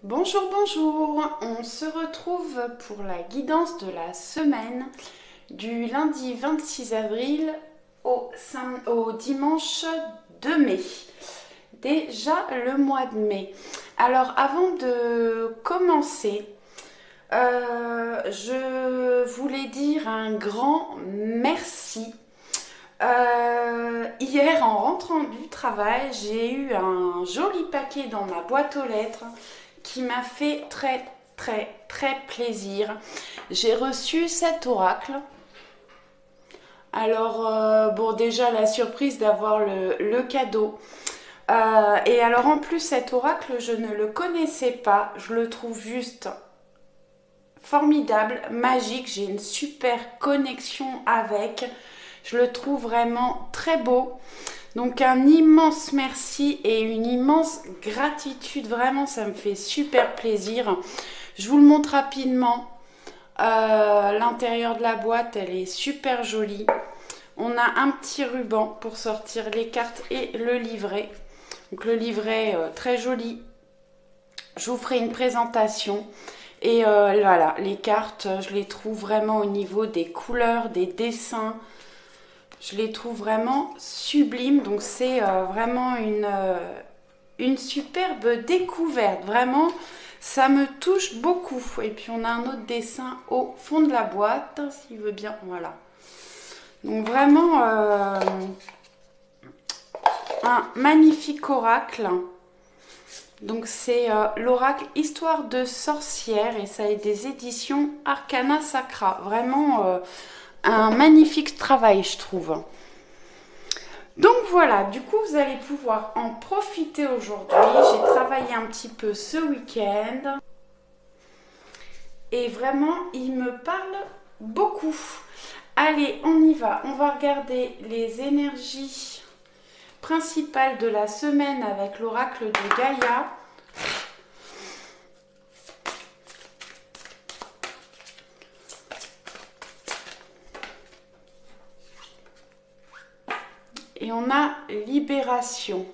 Bonjour, bonjour, on se retrouve pour la guidance de la semaine du lundi 26 avril au dimanche 2 mai. Déjà le mois de mai. Alors avant de commencer, je voulais dire un grand merci. Hier en rentrant du travail, j'ai eu un joli paquet dans ma boîte aux lettres qui m'a fait très plaisir. J'ai reçu cet oracle. Alors bon, déjà la surprise d'avoir le cadeau. Et alors en plus cet oracle, je ne le connaissais pas. Je le trouve juste formidable, magique. J'ai une super connexion avec. Je le trouve vraiment très beau. Donc un immense merci et une immense gratitude. Vraiment, ça me fait super plaisir. Je vous le montre rapidement. L'intérieur de la boîte, elle est super jolie. On a un petit ruban pour sortir les cartes et le livret. Donc le livret, très joli. Je vous ferai une présentation. Et voilà, les cartes, je les trouve vraiment au niveau des couleurs, des dessins. Je les trouve vraiment sublimes. Donc c'est vraiment une superbe découverte. Vraiment, ça me touche beaucoup. Et puis on a un autre dessin au fond de la boîte, s'il veut bien. Voilà. Donc vraiment un magnifique oracle. Donc c'est l'oracle Histoire de sorcière et ça est des éditions Arcana Sacra. Vraiment un magnifique travail, je trouve. Donc voilà, du coup vous allez pouvoir en profiter aujourd'hui. J'ai travaillé un petit peu ce week-end et vraiment il me parle beaucoup. Allez, on y va. On va regarder les énergies principales de la semaine avec l'oracle de Gaïa. Et on a libération.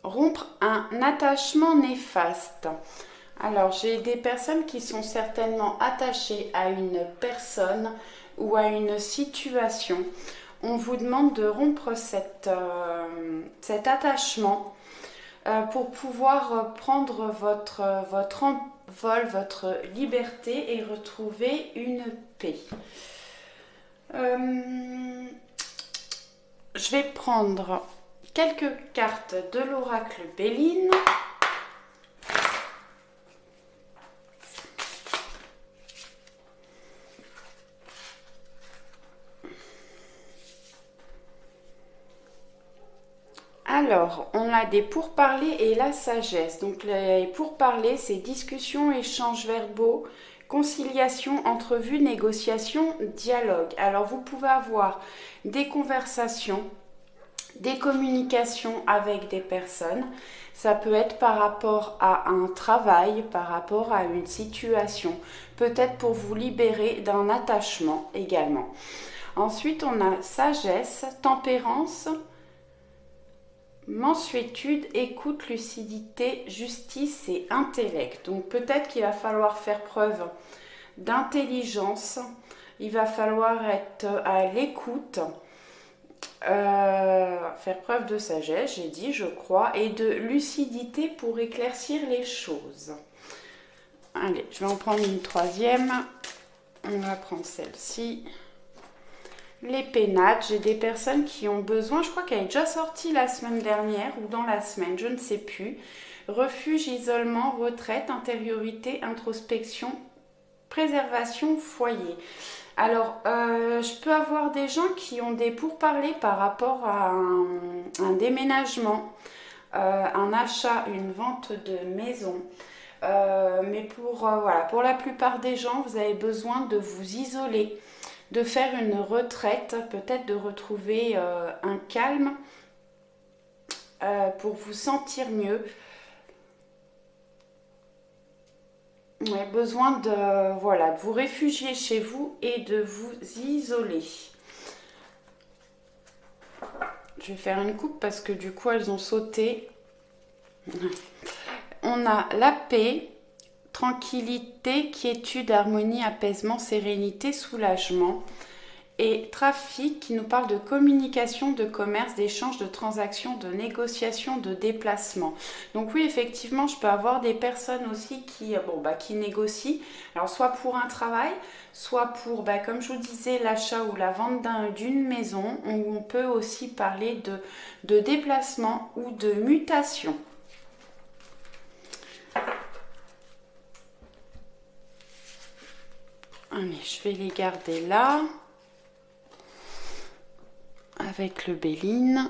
Rompre un attachement néfaste. Alors, j'ai des personnes qui sont certainement attachées à une personne ou à une situation. On vous demande de rompre cet attachement pour pouvoir prendre votre envol, votre liberté et retrouver une paix. Je vais prendre quelques cartes de l'oracle Béline. Alors, on a des pourparlers et la sagesse. Donc, les pourparlers, c'est discussion, échanges verbaux, conciliation, entrevue, négociation, dialogue. Alors, vous pouvez avoir des conversations, des communications avec des personnes. Ça peut être par rapport à un travail, par rapport à une situation. Peut-être pour vous libérer d'un attachement également. Ensuite, on a sagesse, tempérance, mansuétude, écoute, lucidité, justice et intellect. Donc peut-être qu'il va falloir faire preuve d'intelligence, il va falloir être à l'écoute, faire preuve de sagesse, j'ai dit, je crois, et de lucidité pour éclaircir les choses. Allez, je vais en prendre une troisième. On va prendre celle-ci. Les pénates, j'ai des personnes qui ont besoin, je crois qu'elle est déjà sortie la semaine dernière ou dans la semaine, je ne sais plus. Refuge, isolement, retraite, intériorité, introspection, préservation, foyer. Alors, je peux avoir des gens qui ont des pourparlers par rapport à un déménagement, un achat, une vente de maison. Mais voilà, pour la plupart des gens, vous avez besoin de vous isoler, de faire une retraite, peut-être de retrouver un calme pour vous sentir mieux. Ouais, besoin de, voilà, de vous réfugier chez vous et de vous isoler. Je vais faire une coupe parce que du coup elles ont sauté. On on a la paix, tranquillité, quiétude, harmonie, apaisement, sérénité, soulagement. Et trafic qui nous parle de communication, de commerce, d'échange, de transactions, de négociation, de déplacement. Donc oui, effectivement, je peux avoir des personnes aussi qui négocient. Alors soit pour un travail, soit pour, comme je vous disais, l'achat ou la vente d'une maison. On peut aussi parler de déplacement ou de mutation. Allez, je vais les garder là. Avec le Béline.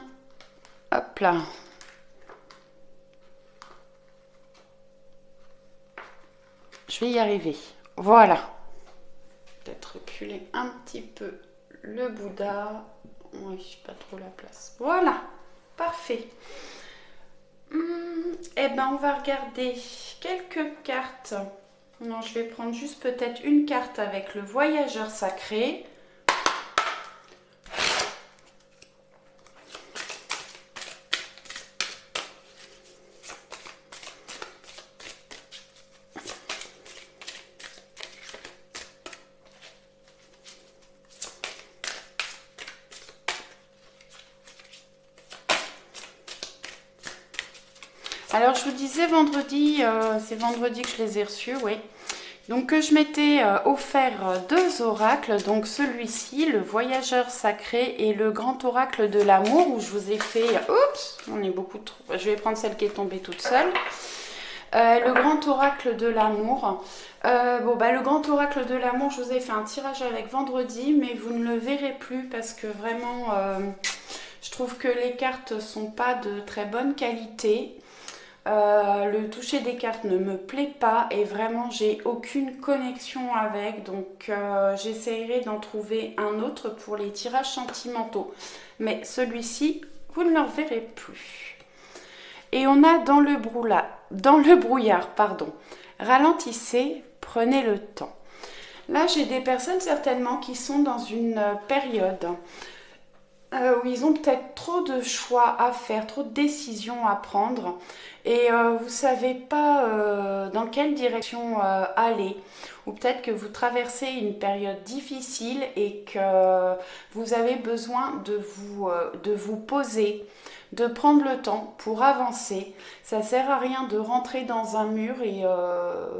Hop là. Je vais y arriver. Voilà. Peut-être reculer un petit peu le Bouddha. Oui, je n'ai pas trop la place. Voilà. Parfait. Eh ben, on va regarder quelques cartes. Non, je vais prendre juste peut-être une carte avec le voyageur sacré. Alors, je vous disais vendredi, c'est vendredi que je les ai reçus, oui. Donc, je m'étais offert 2 oracles. Donc, celui-ci, le voyageur sacré et le grand oracle de l'amour, où je vous ai fait... Oups, on est beaucoup trop... Je vais prendre celle qui est tombée toute seule. Le grand oracle de l'amour. Le grand oracle de l'amour, je vous ai fait un tirage avec vendredi, mais vous ne le verrez plus parce que vraiment, je trouve que les cartes sont pas de très bonne qualité. Le toucher des cartes ne me plaît pas et vraiment j'ai aucune connexion avec, donc j'essaierai d'en trouver un autre pour les tirages sentimentaux, mais celui-ci vous ne le verrez plus. Et on a dans le brouillard, ralentissez, prenez le temps. Là j'ai des personnes certainement qui sont dans une période où ils ont peut-être trop de choix à faire, trop de décisions à prendre et vous ne savez pas dans quelle direction aller, ou peut-être que vous traversez une période difficile et que vous avez besoin de vous poser, de prendre le temps pour avancer. Ça ne sert à rien de rentrer dans un mur et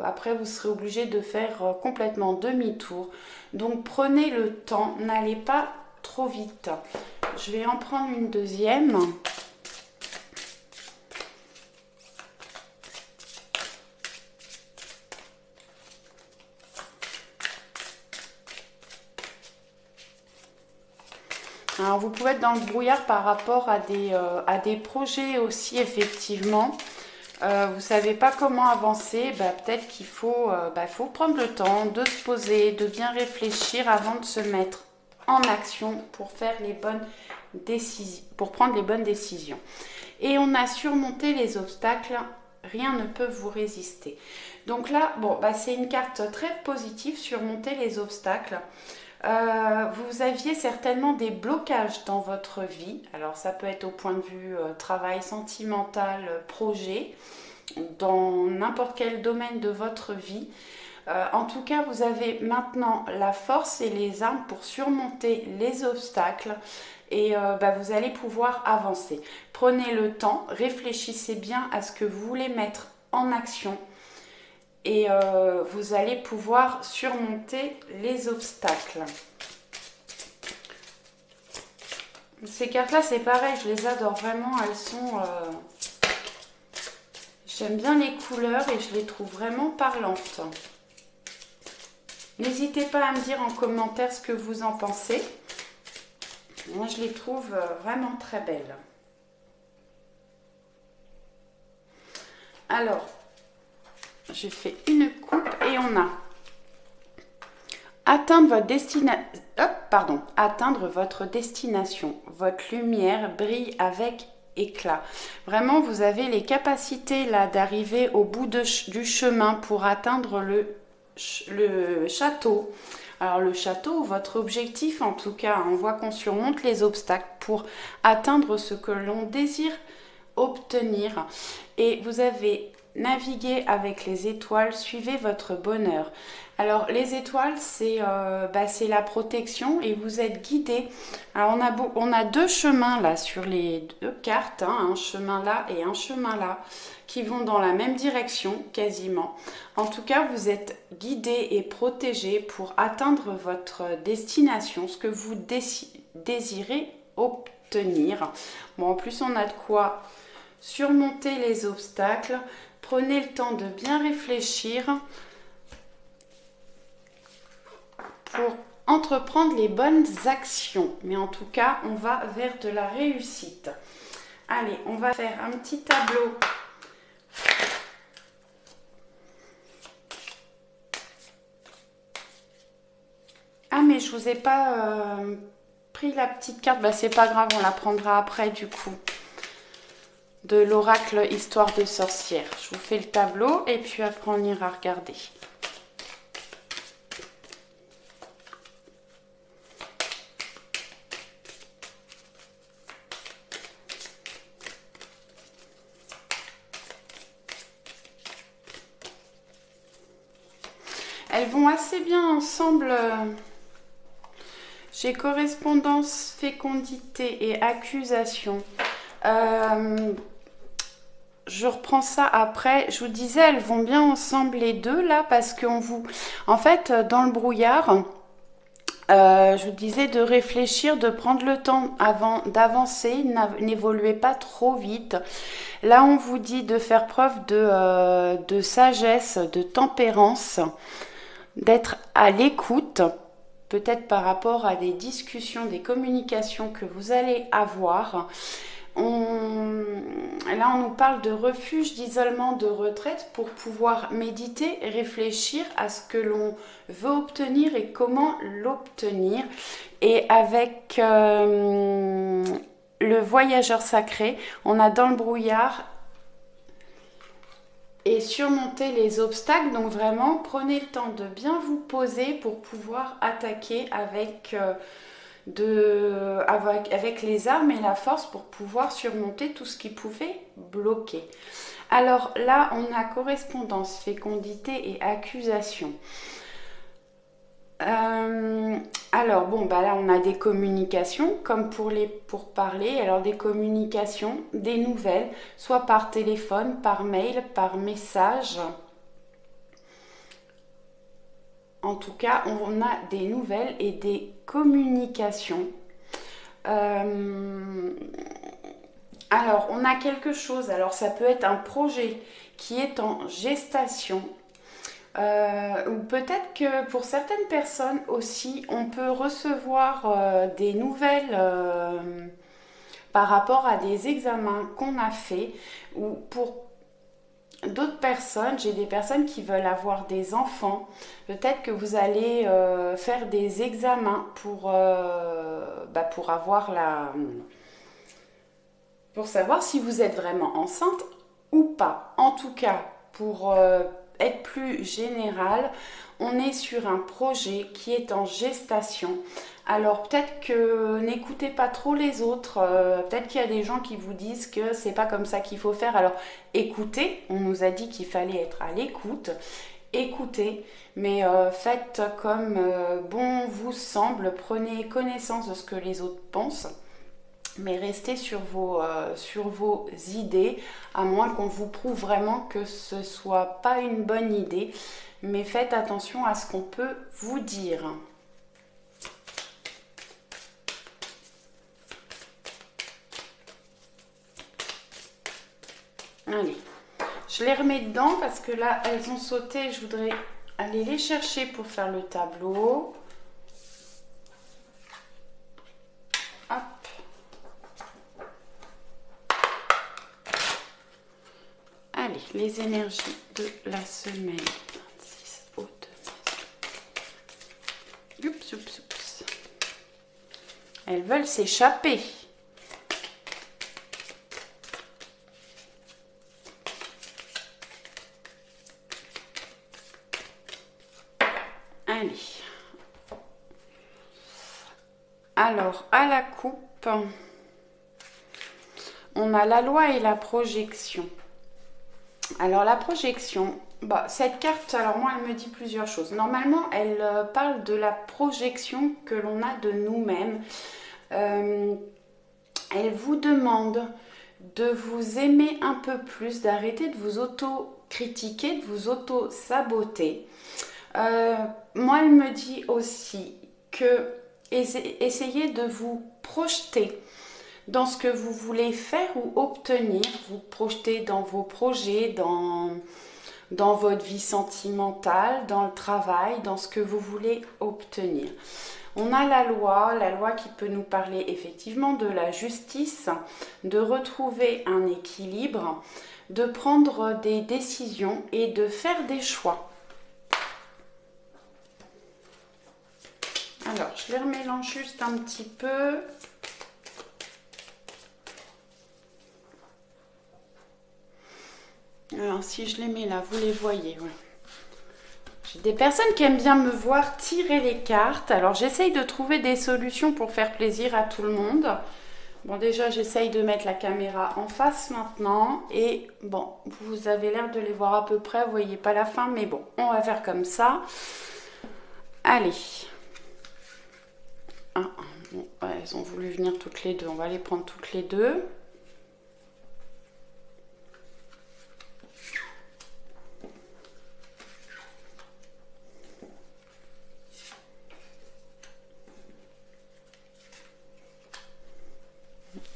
après vous serez obligé de faire complètement demi-tour. Donc prenez le temps, n'allez pas trop vite. Je vais en prendre une deuxième. Alors vous pouvez être dans le brouillard par rapport à des projets aussi, effectivement. Vous ne savez pas comment avancer, peut-être qu'il faut prendre le temps de se poser, de bien réfléchir avant de se mettre en action pour faire les bonnes décisions, pour prendre les bonnes décisions. Et on a surmonté les obstacles, rien ne peut vous résister. Donc là, c'est une carte très positive, surmonter les obstacles. Vous aviez certainement des blocages dans votre vie. Alors ça peut être au point de vue travail, sentimental, projet, dans n'importe quel domaine de votre vie. En tout cas, vous avez maintenant la force et les armes pour surmonter les obstacles et vous allez pouvoir avancer. Prenez le temps, réfléchissez bien à ce que vous voulez mettre en action et vous allez pouvoir surmonter les obstacles. Ces cartes-là, c'est pareil, je les adore vraiment, elles sont... J'aime bien les couleurs et je les trouve vraiment parlantes. N'hésitez pas à me dire en commentaire ce que vous en pensez. Moi, je les trouve vraiment très belles. Alors, j'ai fait une coupe et on a atteindre votre destination. Votre lumière brille avec éclat. Vraiment, vous avez les capacités là d'arriver au bout du chemin pour atteindre le château. Alors le château, votre objectif en tout cas, on voit qu'on surmonte les obstacles pour atteindre ce que l'on désire obtenir. Et vous avez naviguez avec les étoiles, suivez votre bonheur. Alors les étoiles, c'est la protection et vous êtes guidé. Alors on a deux chemins là sur les deux cartes, hein, un chemin là et un chemin là, qui vont dans la même direction quasiment. En tout cas, vous êtes guidé et protégé pour atteindre votre destination, ce que vous désirez obtenir. Bon, en plus on a de quoi surmonter les obstacles. Prenez le temps de bien réfléchir pour entreprendre les bonnes actions. Mais en tout cas, on va vers de la réussite. Allez, on va faire un petit tableau. Ah, mais je vous ai pas pris la petite carte. Bah, c'est pas grave, on la prendra après du coup. De l'oracle Histoire de sorcière. Je vous fais le tableau et puis après on ira regarder. Elles vont assez bien ensemble. J'ai correspondance, fécondité et accusation. Je reprends ça après. Je vous disais, elles vont bien ensemble les deux là parce qu'on vous... En fait, dans le brouillard, je vous disais de réfléchir, de prendre le temps avant d'avancer, n'évoluez pas trop vite. Là, on vous dit de faire preuve de sagesse, de tempérance, d'être à l'écoute, peut-être par rapport à des discussions, des communications que vous allez avoir. Là, on nous parle de refuge, d'isolement, de retraite pour pouvoir méditer, réfléchir à ce que l'on veut obtenir et comment l'obtenir. Et avec le voyageur sacré, on a dans le brouillard et surmonter les obstacles. Donc vraiment, prenez le temps de bien vous poser pour pouvoir attaquer avec les armes et la force pour pouvoir surmonter tout ce qui pouvait bloquer. Alors là, on a correspondance, fécondité et accusation. Alors bon, bah là on a des communications comme pour parler. Alors des communications, des nouvelles, soit par téléphone, par mail, par message. En tout cas, on a des nouvelles et des communications. Alors, on a quelque chose. Alors, ça peut être un projet qui est en gestation. Ou peut-être que pour certaines personnes aussi, on peut recevoir des nouvelles par rapport à des examens qu'on a fait. Ou pour d'autres personnes, j'ai des personnes qui veulent avoir des enfants. Peut-être que vous allez faire des examens pour avoir pour savoir si vous êtes vraiment enceinte ou pas. En tout cas, pour être plus général, on est sur un projet qui est en gestation. Alors peut-être que n'écoutez pas trop les autres, peut-être qu'il y a des gens qui vous disent que c'est pas comme ça qu'il faut faire. Alors écoutez, on nous a dit qu'il fallait être à l'écoute, écoutez, mais faites comme bon vous semble, prenez connaissance de ce que les autres pensent. Mais restez sur vos idées, à moins qu'on vous prouve vraiment que ce ne soit pas une bonne idée. Mais faites attention à ce qu'on peut vous dire. Allez, je les remets dedans parce que là, elles ont sauté. Je voudrais aller les chercher pour faire le tableau. Hop. Allez, les énergies de la semaine 26 au 2 mai. Oups, oups, oups. Elles veulent s'échapper. Allez. Alors, à la coupe, on a la loi et la projection. Alors la projection, bah, cette carte, alors moi elle me dit plusieurs choses. Normalement elle parle de la projection que l'on a de nous-mêmes. Elle vous demande de vous aimer un peu plus, d'arrêter de vous auto-critiquer, de vous auto-saboter. Moi elle me dit aussi que essayez de vous projeter dans ce que vous voulez faire ou obtenir, vous projeter dans vos projets, dans votre vie sentimentale, dans le travail, dans ce que vous voulez obtenir. On a la loi qui peut nous parler effectivement de la justice, de retrouver un équilibre, de prendre des décisions et de faire des choix. Alors, je les remélange juste un petit peu. Alors, si je les mets là, vous les voyez, ouais. J'ai des personnes qui aiment bien me voir tirer les cartes. Alors, j'essaye de trouver des solutions pour faire plaisir à tout le monde. Bon, déjà, j'essaye de mettre la caméra en face maintenant. Et bon, vous avez l'air de les voir à peu près. Vous voyez pas la fin, mais bon, on va faire comme ça. Allez. Ah, bon, ouais, elles ont voulu venir toutes les deux. On va les prendre toutes les deux.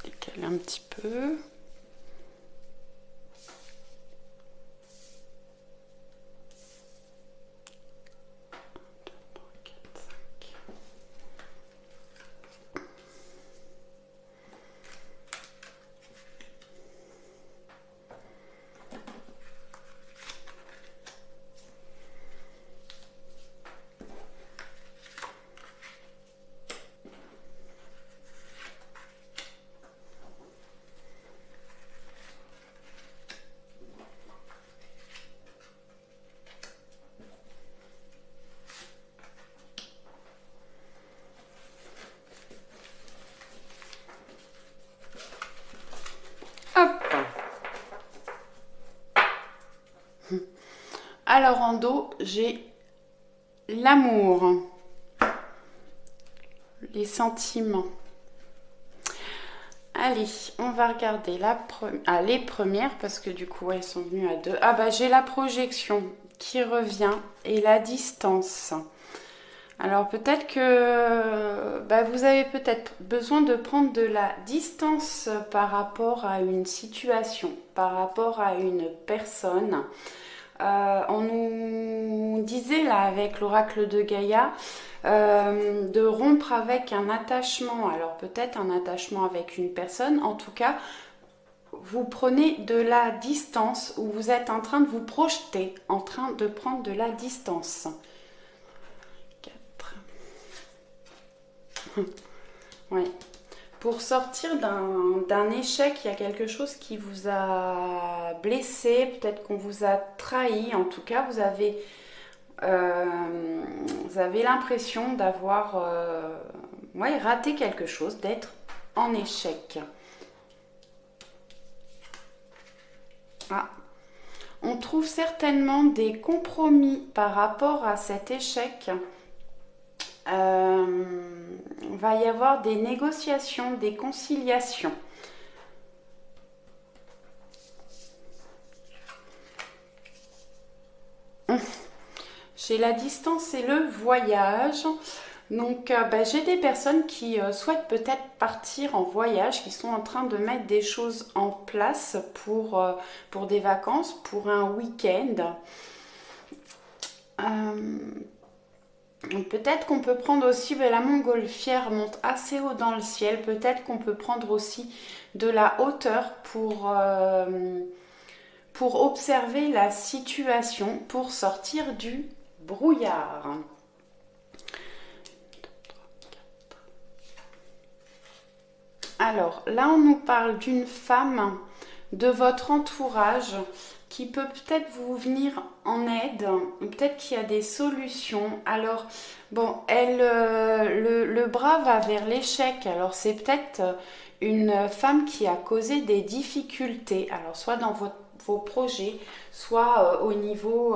Décaler un petit peu. Alors en dos, j'ai l'amour, les sentiments. Allez, on va regarder les premières parce que du coup elles sont venues à deux. Ah bah j'ai la projection qui revient et la distance. Alors peut-être que vous avez peut-être besoin de prendre de la distance par rapport à une situation, par rapport à une personne. On nous disait là avec l'oracle de Gaïa de rompre avec un attachement, alors peut-être un attachement avec une personne, en tout cas vous prenez de la distance ou vous êtes en train de vous projeter, en train de prendre de la distance. 4. Ouais. Pour sortir d'un échec, il y a quelque chose qui vous a blessé, peut-être qu'on vous a trahi. En tout cas, vous avez l'impression d'avoir raté quelque chose, d'être en échec. Ah. On trouve certainement des compromis par rapport à cet échec. Va y avoir des négociations, des conciliations. J'ai la distance et le voyage. Donc j'ai des personnes qui souhaitent peut-être partir en voyage, qui sont en train de mettre des choses en place pour des vacances, pour un week-end. Peut-être qu'on peut prendre aussi, la montgolfière monte assez haut dans le ciel, peut-être qu'on peut prendre aussi de la hauteur pour observer la situation, pour sortir du brouillard. Alors là on nous parle d'une femme de votre entourage qui peut peut-être vous venir en aide, peut-être qu'il y a des solutions. Alors, bon, le bras va vers l'échec, alors c'est peut-être une femme qui a causé des difficultés, alors soit vos projets, soit au niveau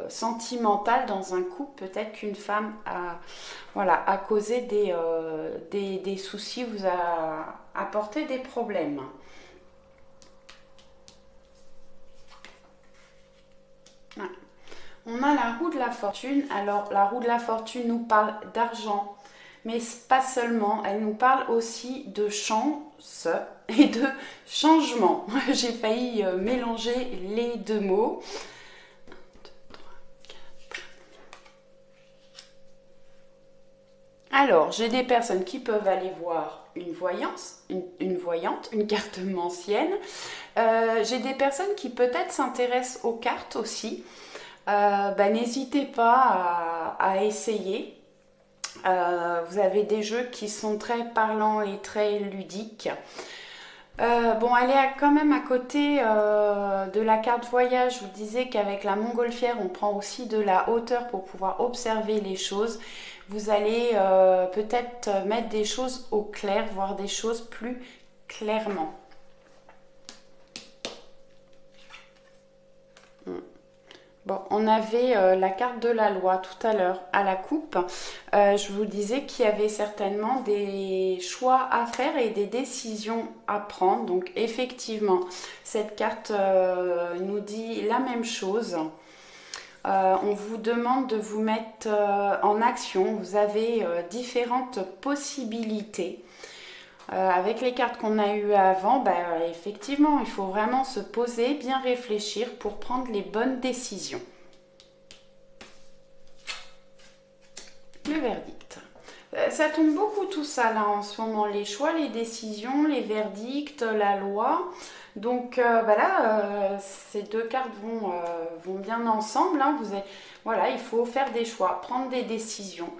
sentimental dans un couple. Peut-être qu'une femme a causé des soucis, vous a apporté des problèmes. Voilà. On a la roue de la fortune. Alors la roue de la fortune nous parle d'argent, mais pas seulement, elle nous parle aussi de chance et de changement. J'ai failli mélanger les deux mots. 1, 2, 3, 4. Alors, j'ai des personnes qui peuvent aller voir une voyante, une cartomancienne. J'ai des personnes qui peut-être s'intéressent aux cartes aussi. N'hésitez pas à essayer. Vous avez des jeux qui sont très parlants et très ludiques. Bon, elle est quand même à côté de la carte voyage. Je vous disais qu'avec la montgolfière, on prend aussi de la hauteur pour pouvoir observer les choses. Vous allez peut-être mettre des choses au clair, voir des choses plus clairement. Bon, on avait la carte de la loi tout à l'heure à la coupe. Je vous disais qu'il y avait certainement des choix à faire et des décisions à prendre. Donc effectivement, cette carte nous dit la même chose. On vous demande de vous mettre en action. Vous avez différentes possibilités. Avec les cartes qu'on a eues avant, effectivement, il faut vraiment se poser, bien réfléchir pour prendre les bonnes décisions. Le verdict. Ça tombe beaucoup tout ça là en ce moment, les choix, les décisions, les verdicts, la loi. Donc là, ces deux cartes vont bien ensemble. Hein. Voilà, il faut faire des choix, prendre des décisions.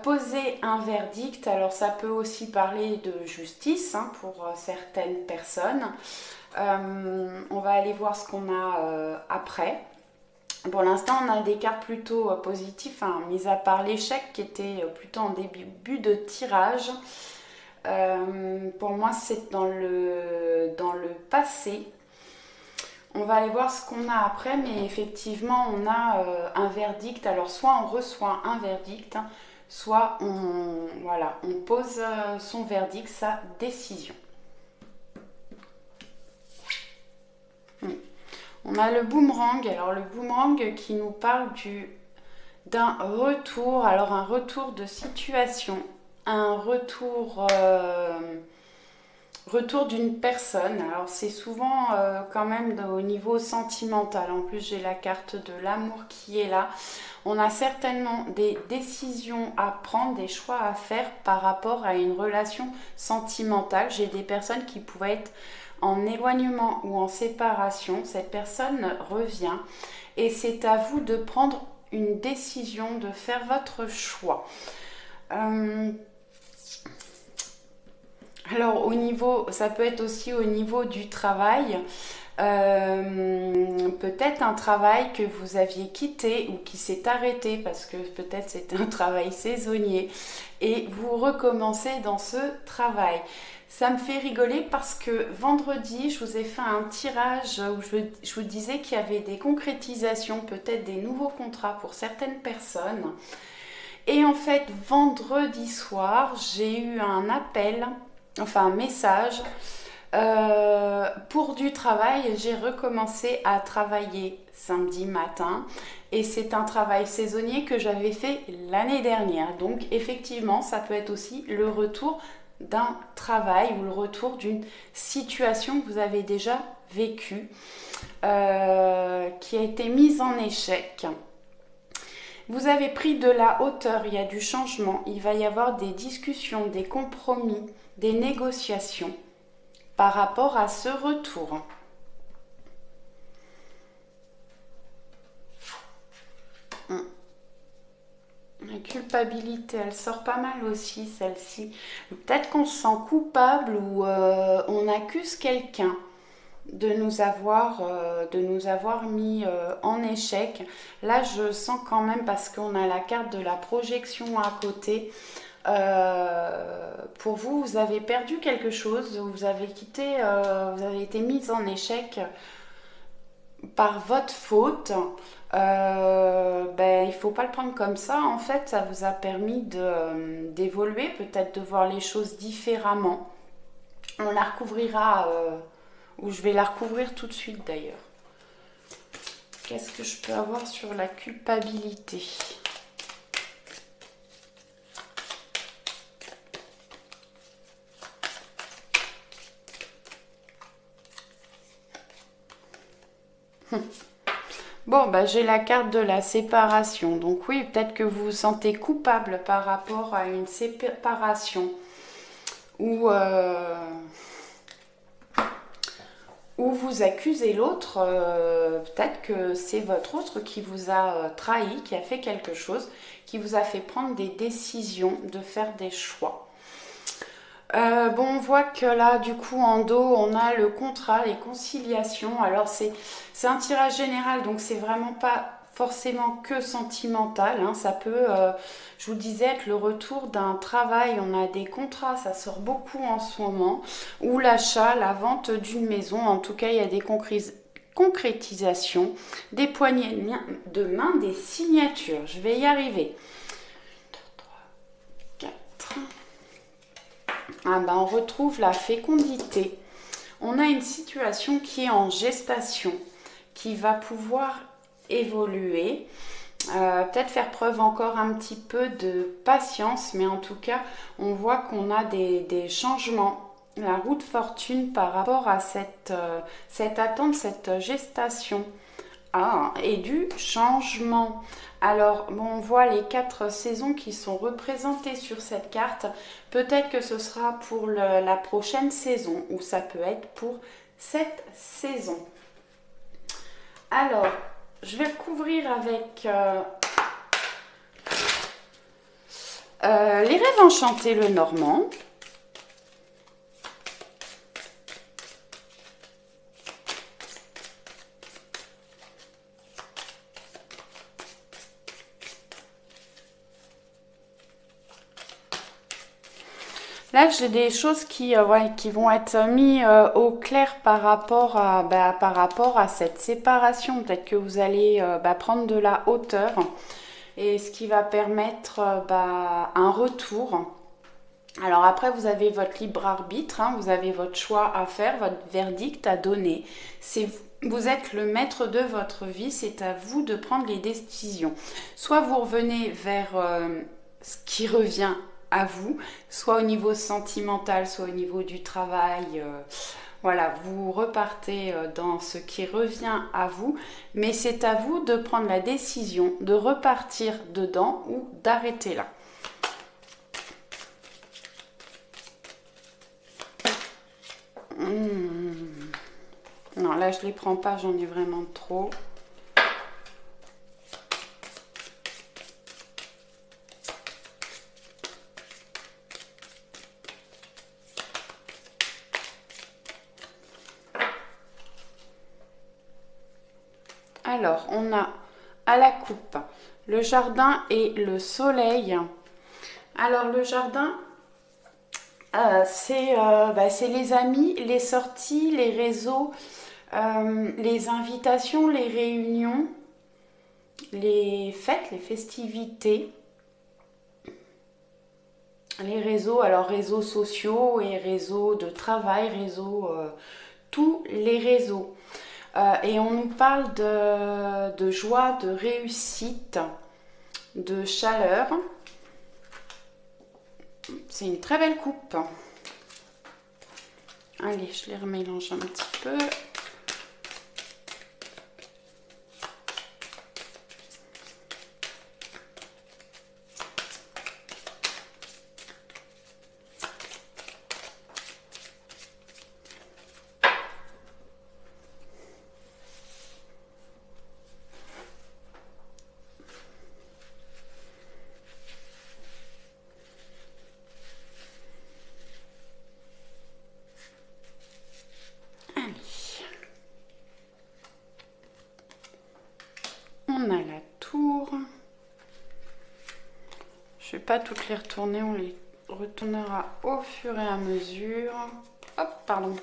Poser un verdict, alors ça peut aussi parler de justice hein, pour certaines personnes. On va aller voir ce qu'on a après. Pour l'instant, on a des cartes plutôt positives, hein, mis à part l'échec qui était plutôt en début de tirage. Pour moi, c'est dans le passé. On va aller voir ce qu'on a après, mais effectivement, on a un verdict. Alors, soit on reçoit un verdict, hein, soit on pose son verdict, sa décision. On a le boomerang. Alors, le boomerang qui nous parle d'un retour. Alors, un retour de situation, un retour d'une personne. Alors c'est souvent quand même au niveau sentimental. En plus j'ai la carte de l'amour qui est là. On a certainement des décisions à prendre, des choix à faire par rapport à une relation sentimentale. J'ai des personnes qui pourraient être en éloignement ou en séparation. Cette personne revient et c'est à vous de prendre une décision, de faire votre choix. Alors ça peut être aussi au niveau du travail, peut-être un travail que vous aviez quitté ou qui s'est arrêté parce que peut-être c'était un travail saisonnier et vous recommencez dans ce travail. Ça me fait rigoler parce que vendredi, je vous ai fait un tirage où je vous disais qu'il y avait des concrétisations, peut-être des nouveaux contrats pour certaines personnes. Et en fait, vendredi soir, j'ai eu un appel, enfin un message pour du travail. J'ai recommencé à travailler samedi matin et c'est un travail saisonnier que j'avais fait l'année dernière. Donc effectivement, ça peut être aussi le retour d'un travail ou le retour d'une situation que vous avez déjà vécue, qui a été mise en échec. Vous avez pris de la hauteur, il y a du changement, il va y avoir des discussions, des compromis, des négociations par rapport à ce retour. La culpabilité, elle sort pas mal aussi, celle-ci. Peut-être qu'on se sent coupable ou on accuse quelqu'un de nous avoir mis en échec. Là, je sens quand même, parce qu'on a la carte de la projection à côté, pour vous, vous avez perdu quelque chose, vous avez été mise en échec par votre faute, il ne faut pas le prendre comme ça. En fait, ça vous a permis d'évoluer, peut-être de voir les choses différemment. On la recouvrira, ou je vais la recouvrir tout de suite d'ailleurs. Qu'est-ce que je peux avoir sur la culpabilité? Bon, bah, j'ai la carte de la séparation. Donc oui, peut-être que vous vous sentez coupable par rapport à une séparation. Ou vous accusez l'autre. Peut-être que c'est votre autre qui vous a trahi, qui a fait quelque chose, qui vous a fait prendre des décisions, de faire des choix. Bon, on voit que là, du coup, en dos, on a le contrat, les conciliations. Alors, c'est un tirage général, donc c'est vraiment pas forcément que sentimental. Hein. Ça peut, je vous disais, être le retour d'un travail. On a des contrats, ça sort beaucoup en ce moment. Ou l'achat, la vente d'une maison. En tout cas, il y a des concrétisations, des poignées de main, des signatures. Je vais y arriver. 2, 3, 4... Ah ben, on retrouve la fécondité. On a une situation qui est en gestation, qui va pouvoir évoluer, peut-être faire preuve encore un petit peu de patience, mais en tout cas, on voit qu'on a des changements. La roue de fortune par rapport à cette attente, cette gestation. Ah, et du changement. Alors, bon, on voit les 4 saisons qui sont représentées sur cette carte. Peut-être que ce sera pour la prochaine saison ou ça peut être pour cette saison. Alors, je vais couvrir avec les rêves enchantés, le normand. Là, j'ai des choses qui vont être mises au clair par rapport à cette séparation. Peut-être que vous allez prendre de la hauteur et ce qui va permettre un retour. Alors après, vous avez votre libre arbitre, hein, vous avez votre choix à faire, votre verdict à donner. Vous êtes le maître de votre vie, c'est à vous de prendre les décisions. Soit vous revenez vers ce qui revient à vous, soit au niveau sentimental, soit au niveau du travail. Voilà, vous repartez dans ce qui revient à vous, mais c'est à vous de prendre la décision de repartir dedans ou d'arrêter là. Non, là je les prends pas, j'en ai vraiment trop. Alors, on a à la coupe le jardin et le soleil. Alors, le jardin, c'est les amis, les sorties, les réseaux, les invitations, les réunions, les fêtes, les festivités, les réseaux, alors réseaux sociaux et réseaux de travail, tous les réseaux. Et on nous parle de joie, de réussite, de chaleur. C'est une très belle coupe. Allez, je les remélange un petit peu. On a la tour. Je ne vais pas toutes les retourner, on les retournera au fur et à mesure. Hop, pardon.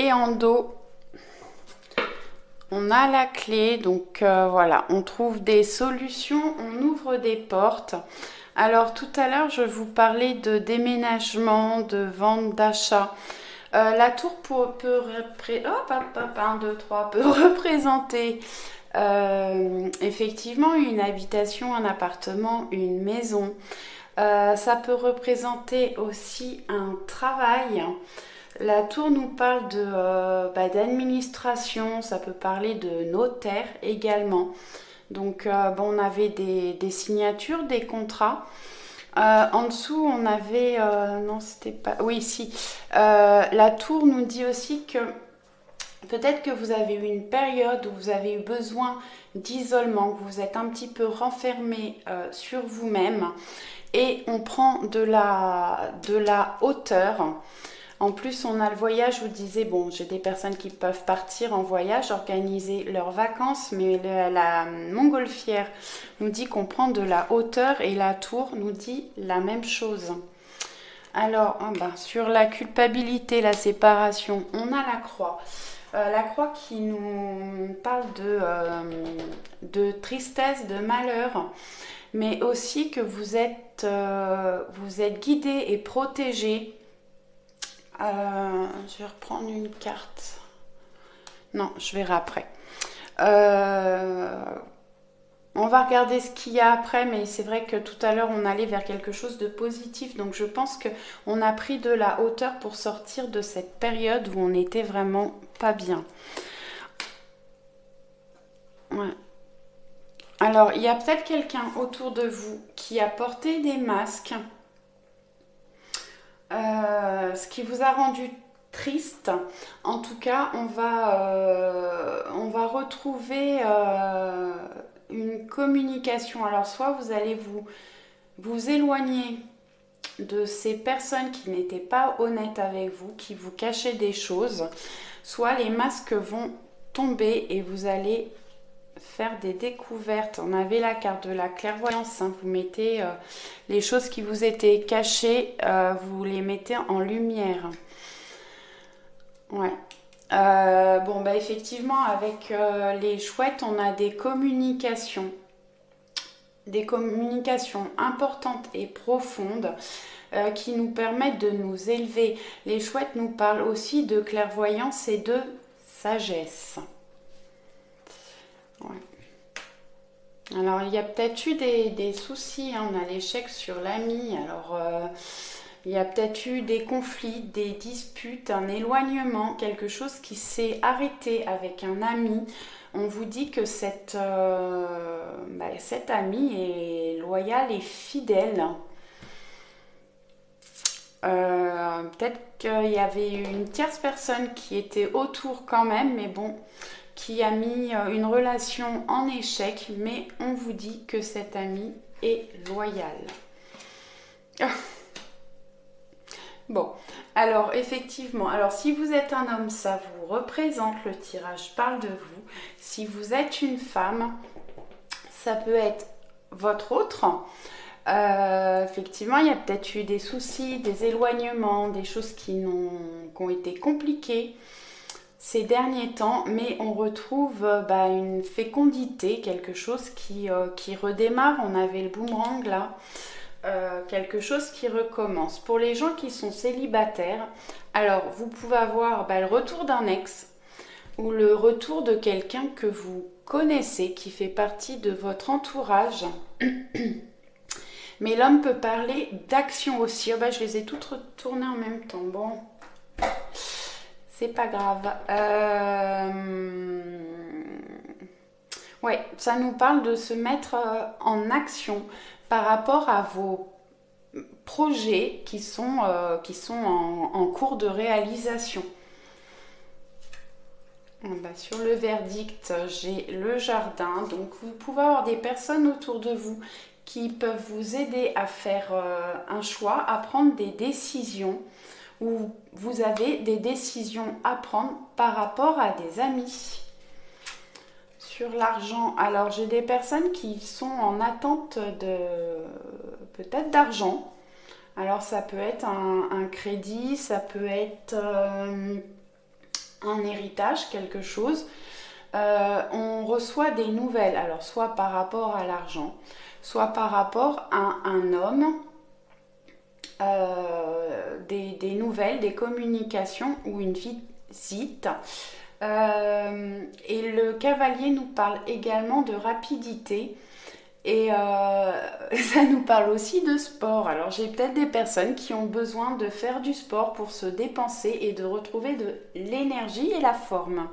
Et en dos, on a la clé. Donc voilà, on trouve des solutions, on ouvre des portes. Alors tout à l'heure, je vous parlais de déménagement, de vente, d'achat. La tour peut représenter effectivement une habitation, un appartement, une maison. Ça peut représenter aussi un travail. La tour nous parle d'administration, ça peut parler de notaire également. Donc bon, on avait des signatures, des contrats. En dessous, on avait... non, c'était pas... Oui, si. La tour nous dit aussi que peut-être que vous avez eu une période où vous avez eu besoin d'isolement, que vous êtes un petit peu renfermé sur vous-même. Et on prend de la hauteur. En plus, on a le voyage, je vous disais, bon, j'ai des personnes qui peuvent partir en voyage, organiser leurs vacances, mais la montgolfière nous dit qu'on prend de la hauteur et la tour nous dit la même chose. Alors, sur la culpabilité, la séparation, on a la croix. La croix qui nous parle de tristesse, de malheur, mais aussi que vous êtes guidé et protégé. Je vais reprendre une carte. Non, je verrai après. On va regarder ce qu'il y a après, mais c'est vrai que tout à l'heure, on allait vers quelque chose de positif. Donc, je pense qu'on a pris de la hauteur pour sortir de cette période où on n'était vraiment pas bien. Ouais. Alors, il y a peut-être quelqu'un autour de vous qui a porté des masques. Ce qui vous a rendu triste. En tout cas, on va retrouver une communication. Alors, soit vous allez vous éloigner de ces personnes qui n'étaient pas honnêtes avec vous, qui vous cachaient des choses, soit les masques vont tomber et vous allez faire des découvertes. On avait la carte de la clairvoyance, hein. Vous mettez les choses qui vous étaient cachées, vous les mettez en lumière. Ouais. Bon, bah effectivement, avec les chouettes, on a des communications importantes et profondes qui nous permettent de nous élever. Les chouettes nous parlent aussi de clairvoyance et de sagesse. Ouais. Alors, il y a peut-être eu des soucis, hein. On a l'échec sur l'ami. Alors, il y a peut-être eu des conflits, des disputes, un éloignement, quelque chose qui s'est arrêté avec un ami. On vous dit que cet ami est loyal et fidèle. Peut-être qu'il y avait une tierce personne qui était autour quand même, mais bon, qui a mis une relation en échec, mais on vous dit que cet ami est loyal. Bon, alors effectivement, alors si vous êtes un homme, ça vous représente, le tirage parle de vous. Si vous êtes une femme, ça peut être votre autre. Effectivement, il y a peut-être eu des soucis, des éloignements, des choses qui ont été compliquées ces derniers temps, mais on retrouve une fécondité, quelque chose qui redémarre. On avait le boomerang là, quelque chose qui recommence. Pour les gens qui sont célibataires, alors vous pouvez avoir le retour d'un ex ou le retour de quelqu'un que vous connaissez, qui fait partie de votre entourage. Mais l'homme peut parler d'action aussi. Oh je les ai toutes retournées en même temps. Bon, c'est pas grave. Ouais, ça nous parle de se mettre en action par rapport à vos projets qui sont en cours de réalisation. Sur le verdict, j'ai le jardin. Donc, vous pouvez avoir des personnes autour de vous qui peuvent vous aider à faire un choix, à prendre des décisions, ou vous avez des décisions à prendre par rapport à des amis. Sur l'argent, alors j'ai des personnes qui sont en attente peut-être d'argent. Alors ça peut être un crédit, ça peut être un héritage, quelque chose. On reçoit des nouvelles, alors soit par rapport à l'argent, soit par rapport à un homme, des nouvelles, des communications ou une visite. Et le cavalier nous parle également de rapidité et ça nous parle aussi de sport. Alors j'ai peut-être des personnes qui ont besoin de faire du sport pour se dépenser et de retrouver de l'énergie et la forme.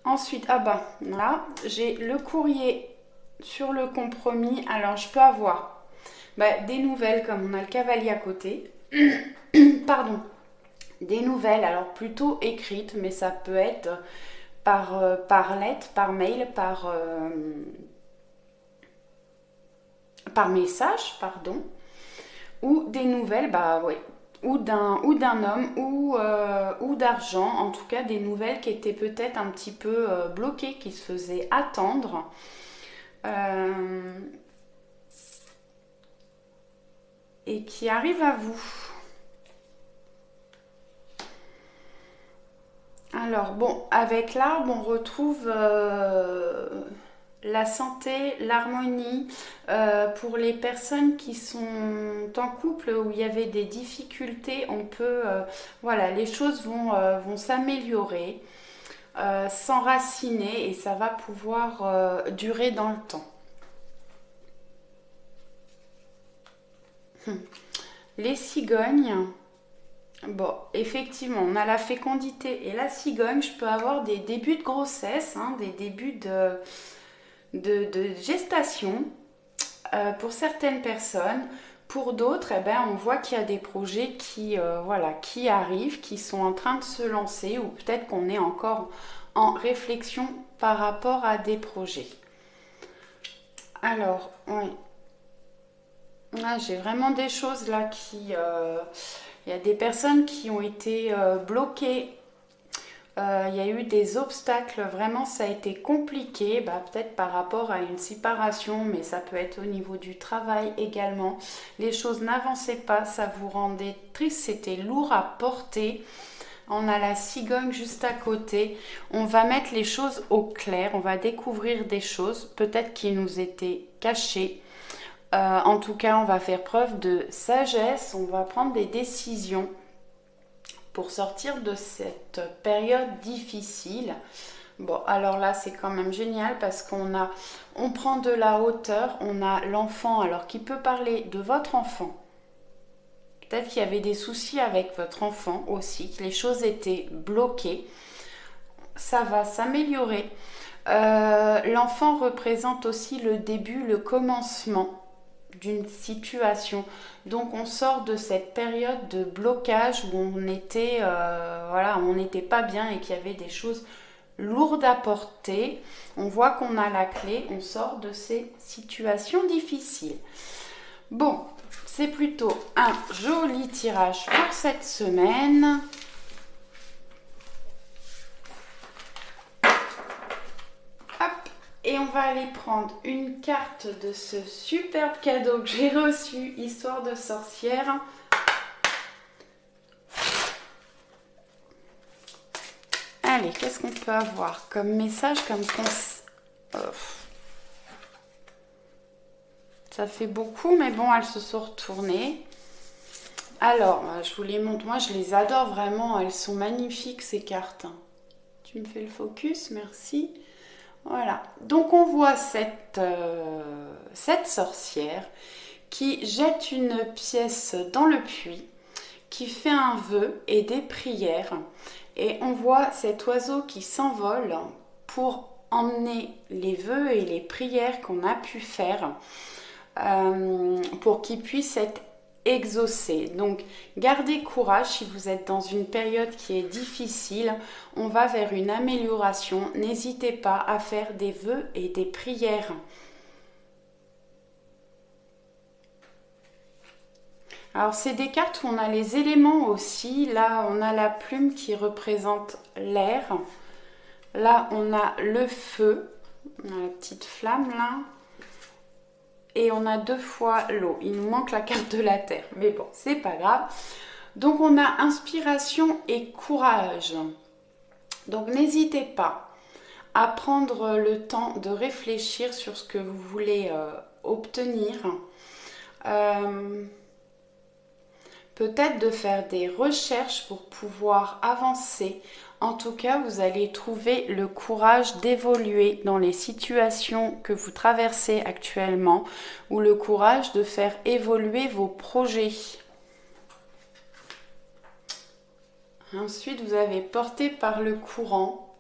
Ensuite, ah bah là, j'ai le courrier sur le compromis. Alors je peux avoir des nouvelles comme on a le cavalier à côté. Pardon. Des nouvelles, alors plutôt écrites, mais ça peut être par lettre, par mail, par message, pardon, ou des nouvelles, ou d'un homme ou d'argent, en tout cas des nouvelles qui étaient peut-être un petit peu bloquées, qui se faisaient attendre. Et qui arrivent à vous. Alors bon, avec l'arbre, on retrouve la santé, l'harmonie. Pour les personnes qui sont en couple où il y avait des difficultés, on peut, voilà, les choses vont s'améliorer, s'enraciner et ça va pouvoir durer dans le temps. Les cigognes. Bon, effectivement, on a la fécondité et la cigogne. Je peux avoir des débuts de grossesse, des débuts de gestation pour certaines personnes. Pour d'autres, on voit qu'il y a des projets qui arrivent, qui sont en train de se lancer ou peut-être qu'on est encore en réflexion par rapport à des projets. Alors, oui. Ah, j'ai vraiment des choses là qui... il y a des personnes qui ont été bloquées. Il y a eu des obstacles. Vraiment, ça a été compliqué. Peut-être par rapport à une séparation, mais ça peut être au niveau du travail également. Les choses n'avançaient pas. Ça vous rendait triste. C'était lourd à porter. On a la cigogne juste à côté. On va mettre les choses au clair. On va découvrir des choses peut-être qui nous étaient cachées. En tout cas, on va faire preuve de sagesse, on va prendre des décisions pour sortir de cette période difficile. Bon, alors là, c'est quand même génial parce on prend de la hauteur, on a l'enfant, alors qui peut parler de votre enfant. Peut-être qu'il y avait des soucis avec votre enfant aussi, que les choses étaient bloquées. Ça va s'améliorer. L'enfant représente aussi le début, le commencement d'une situation. Donc on sort de cette période de blocage où on était on n'était pas bien et qu'il y avait des choses lourdes à porter. On voit qu'on a la clé, on sort de ces situations difficiles. Bon, c'est plutôt un joli tirage pour cette semaine. Et on va aller prendre une carte de ce superbe cadeau que j'ai reçu, Histoire de sorcière. Allez, qu'est-ce qu'on peut avoir comme message, comme conseil? Ça fait beaucoup, mais bon, elles se sont retournées. Alors, je vous les montre. Moi, je les adore vraiment. Elles sont magnifiques, ces cartes. Tu me fais le focus, merci. Voilà, donc on voit cette sorcière qui jette une pièce dans le puits, qui fait un vœu et des prières. Et on voit cet oiseau qui s'envole pour emmener les vœux et les prières qu'on a pu faire pour qu'ils puissent être exaucé. Donc gardez courage si vous êtes dans une période qui est difficile. On va vers une amélioration. N'hésitez pas à faire des vœux et des prières. Alors c'est des cartes où on a les éléments aussi. Là on a la plume qui représente l'air. Là on a le feu. On a la petite flamme là. Et on a 2 fois l'eau. Il nous manque la carte de la terre. Mais bon, c'est pas grave. Donc on a inspiration et courage. Donc n'hésitez pas à prendre le temps de réfléchir sur ce que vous voulez obtenir. Peut-être de faire des recherches pour pouvoir avancer. En tout cas, vous allez trouver le courage d'évoluer dans les situations que vous traversez actuellement ou le courage de faire évoluer vos projets. Ensuite, vous avez porté par le courant.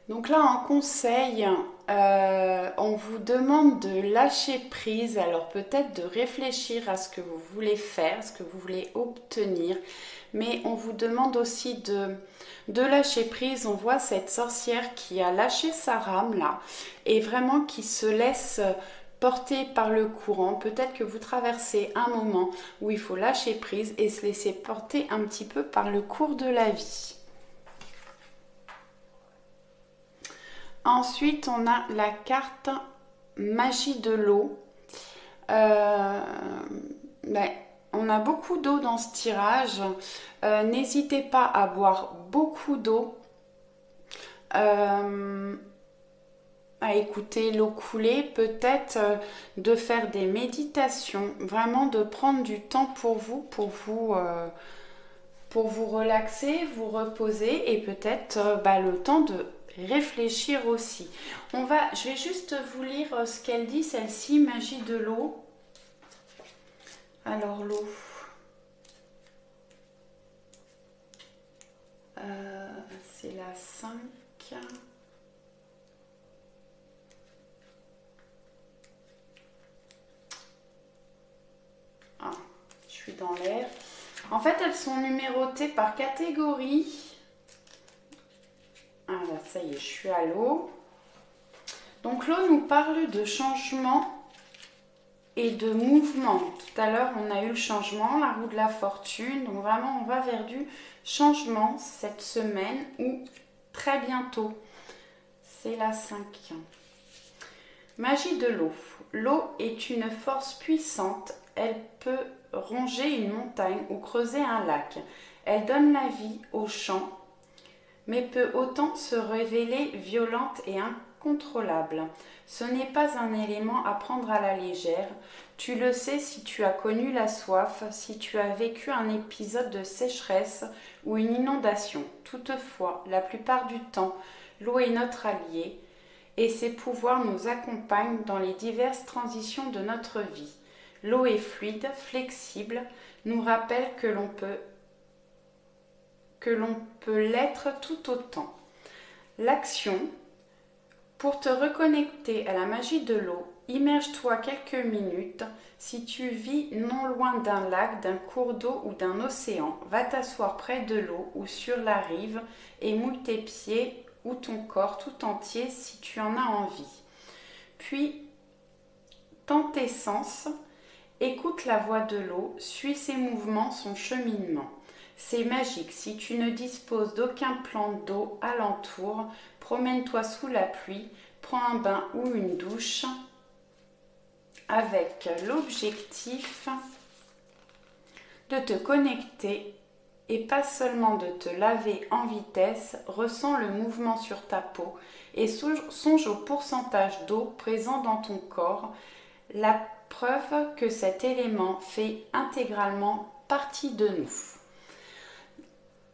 Donc là, en conseil, on vous demande de lâcher prise. Alors peut-être de réfléchir à ce que vous voulez faire, ce que vous voulez obtenir. Mais on vous demande aussi de lâcher prise. On voit cette sorcière qui a lâché sa rame là et vraiment qui se laisse porter par le courant. Peut-être que vous traversez un moment où il faut lâcher prise et se laisser porter un petit peu par le cours de la vie. Ensuite, on a la carte magie de l'eau. On a beaucoup d'eau dans ce tirage. N'hésitez pas à boire beaucoup d'eau. À écouter l'eau couler, peut-être de faire des méditations, vraiment de prendre du temps pour vous relaxer, vous reposer et peut-être le temps de réfléchir aussi. Je vais juste vous lire ce qu'elle dit, celle-ci, magie de l'eau. Alors l'eau, c'est la 5. Je suis dans l'air. En fait, elles sont numérotées par catégorie. Ah là, ça y est, je suis à l'eau. Donc l'eau nous parle de changement et de mouvement. Tout à l'heure, on a eu le changement, la roue de la fortune. Donc vraiment, on va vers du changement cette semaine ou très bientôt. C'est la 5. Magie de l'eau. L'eau est une force puissante. Elle peut ronger une montagne ou creuser un lac. Elle donne la vie aux champs, mais peut autant se révéler violente et incontrôlable. Ce n'est pas un élément à prendre à la légère. Tu le sais si tu as connu la soif, si tu as vécu un épisode de sécheresse ou une inondation. Toutefois, la plupart du temps, l'eau est notre allié et ses pouvoirs nous accompagnent dans les diverses transitions de notre vie. L'eau est fluide, flexible, nous rappelle que l'on peut l'être tout autant. L'action. Pour te reconnecter à la magie de l'eau, immerge-toi quelques minutes. Si tu vis non loin d'un lac, d'un cours d'eau ou d'un océan, va t'asseoir près de l'eau ou sur la rive et mouille tes pieds ou ton corps tout entier si tu en as envie. Puis, tends tes sens, écoute la voix de l'eau, suis ses mouvements, son cheminement. C'est magique. Si tu ne disposes d'aucun plan d'eau alentour, promène-toi sous la pluie, prends un bain ou une douche avec l'objectif de te connecter et pas seulement de te laver en vitesse. Ressens le mouvement sur ta peau et songe au pourcentage d'eau présent dans ton corps, la preuve que cet élément fait intégralement partie de nous.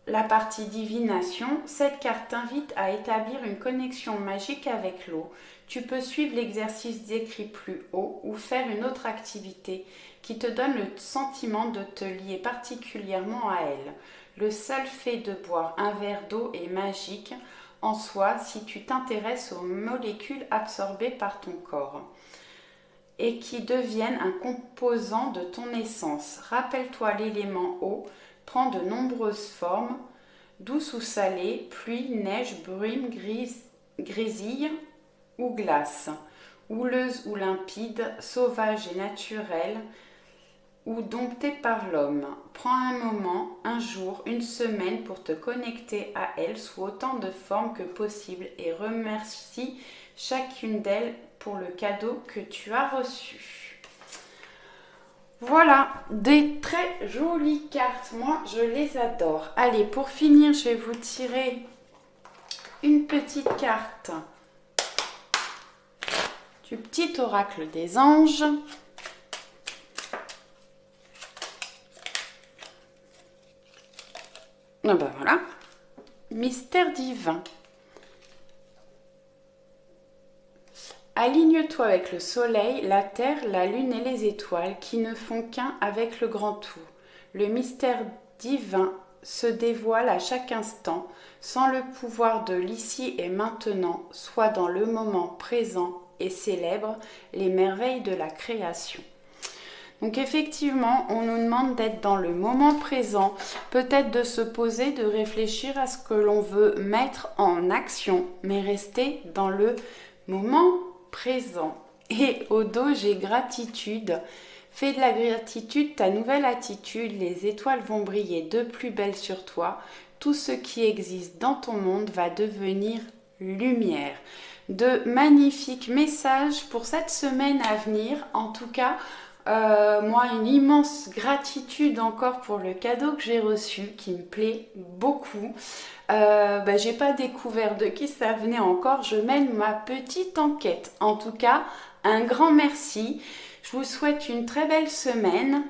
La partie divination, cette carte t'invite à établir une connexion magique avec l'eau. Tu peux suivre l'exercice décrit plus haut ou faire une autre activité qui te donne le sentiment de te lier particulièrement à elle. Le seul fait de boire un verre d'eau est magique en soi si tu t'intéresses aux molécules absorbées par ton corps et qui deviennent un composant de ton essence. Rappelle-toi, l'élément eau prend de nombreuses formes, douce ou salée, pluie, neige, brume, grésille ou glace, houleuse ou limpide, sauvage et naturelle, ou domptée par l'homme. Prends un moment, un jour, une semaine pour te connecter à elle sous autant de formes que possible et remercie chacune d'elles pour le cadeau que tu as reçu. Voilà, des très jolies cartes. Moi, je les adore. Allez, pour finir, je vais vous tirer une petite carte du petit oracle des anges. Ah ben voilà, mystère divin. Aligne-toi avec le soleil, la terre, la lune et les étoiles qui ne font qu'un avec le grand tout. Le mystère divin se dévoile à chaque instant, sans le pouvoir de l'ici et maintenant, soit dans le moment présent et célèbre les merveilles de la création. Donc effectivement, on nous demande d'être dans le moment présent, peut-être de se poser, de réfléchir à ce que l'on veut mettre en action, mais rester dans le moment présent. Et au dos, j'ai gratitude. Fais de la gratitude ta nouvelle attitude, les étoiles vont briller de plus belle sur toi. Tout ce qui existe dans ton monde va devenir lumière. De magnifiques messages pour cette semaine à venir. En tout cas, moi, une immense gratitude encore pour le cadeau que j'ai reçu, qui me plaît beaucoup. J'ai pas découvert de qui ça venait encore. Je mène ma petite enquête. En tout cas, un grand merci. Je vous souhaite une très belle semaine.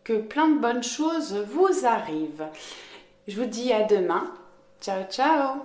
Que plein de bonnes choses vous arrivent. Je vous dis à demain. Ciao, ciao!